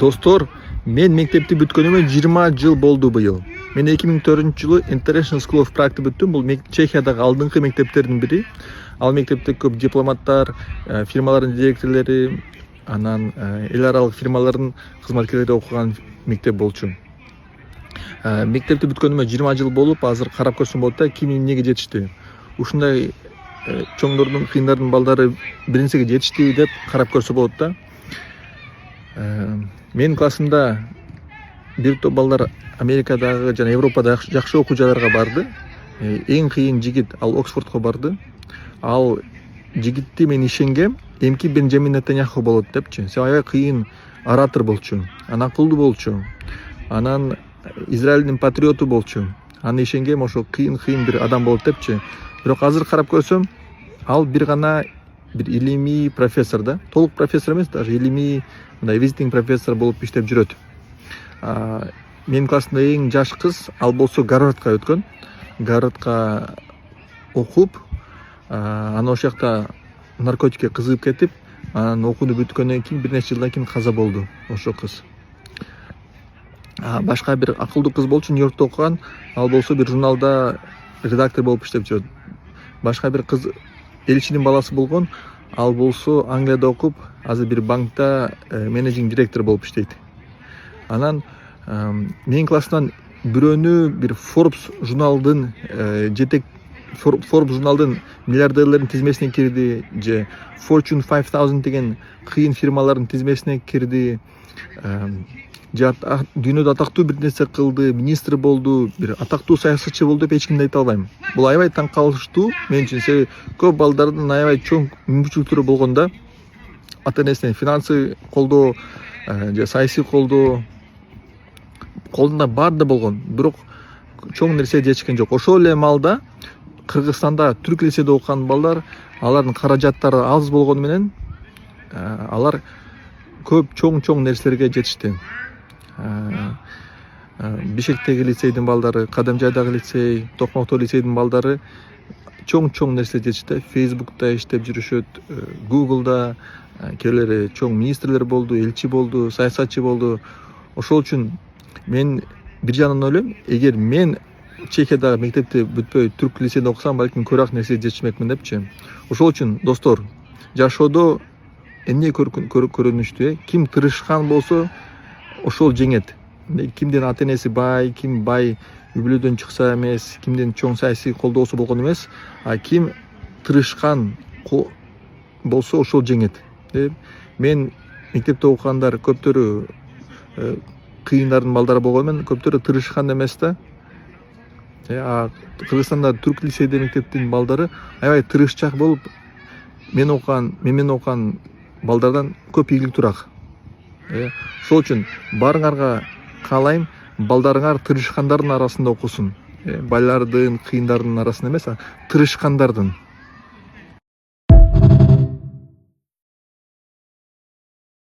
Достор, мен мектепти бүткөнүмө 20 жыл болду быйыл. Мен 2004-жылы International School of Prague бүттүм. Бул Чехиядагы алдыңкы мектептердин бири. Ал мектепте көп дипломаттар, фирмалардын директорлори, анан эл аралык фирмалардын кызматкерлери окуган мектеп болчу. Мектепти бүткөнүмө 20 жыл болуп, азыр карап көрсөм болот да, ким эмнеге жетишти. Ушундай чоңдордун, кыйындардын балдары бир нерсеге жетишти деп карап көрсө болот да. Менин классымда бир топ балдар Америкадагы жана Европадагы жакшы окуу жайларга барды. Эң кыйын жигит ал Оксфордко барды. Ал жигитти мен ишенгем, эмки Бенджамин Нетаньяху болот депчи. Аябай кыйын оратор болчу, анан акылдуу болчу. Анан Израилдин патриоту болчу. Аны ишенгем, ошо кыйын бир адам болот депчи. Бирок азыр карап көрсөм, ал бир гана бир илимий профессор да. Толук профессор эмес, даже илимий мындай визитинг профессор болуп иштеп жүрөт. Менин классымда эң жаш кыз, ал болсо Гарвардка өткөн. Гарвардка окуп, анан ошол жакта наркотикке кызыгып кетип, анан окууну бүткөндөн кийин бир нече жылдан кийин каза болду ошол кыз. Башка бир акылдуу кыз болчу, Нью-Йоркто окуган, ал болсо бир журналда редактор болуп иштеп жүрөт. Башка бир кыз элчинин баласы болгон, ал болсо Англияда окуп, азыр бир банкта менеджинг директор болуп иштейт. Анан менин классымдан бирөөнү бир Forbes журналдын миллиардерлердин тизмесине кирди, же Fortune 5000 деген кыйын фирмалардын тизмесине кирди. Дүйнөдө атактуу бир нерсе кылды, министр болду, бир атактуу саясатчы болду деп эч кимди айта албайм. Бул аябай таң калыштуу мен үчүн. Себеби көп балдардын аябай чоң мүмкүнчүлүктөрү болгондо, ата энесинен финансы колдоо, же саясий колдоо колунда бар да болгон, бирок чоң нерсе жетишкен жок. Ошол эле маалда Кыргызстанда түрк лицейде окуган балдар, алардын каражаттары аз болгону менен алар көп чоң нерселерге жетишти. Бишкектеги лицейдин балдары, Кадамжайдагы лицей, Токмокто лицейдин балдары чоң нерсе жетишти. Facebook'та иштеп жүрүшөт, Google'да келери чоң министрлер болду, элчи болду, саясатчы болду. Ошол үчүн мен бир жагынан ойлойм, эгер мен Чехиядагы мектепти бүтпөй түрк лицейде окусам, балким көбүрөөк нерсе жетишмекмин депчи. Ошол үчүн достор, жашоодо эмне көрүнүштүү, ким тырышкан болсо ошол жеңет. Кимдин ата энеси бай, ким бай үй бүлөдөн чыкса эмес, кимдин чоң саясий колдоосу болгон эмес, ким тырышкан болсо ошол жеңет. Мен мектепте окугандар көптөрү кыйындардын балдары болгону менен көптөрү тырышкан эмес да. Кыргызстанда түрк лицейде мектептин балдары аябай тырышчак болуп, менин окуган балдардан көп ийгиликтүүрөөк. Ошол үчүн баарыңарга каалайм, балдарыңар тырышкандардын арасында окусун. Байлардын, кыйындардын арасында эмес, тырышкандардын.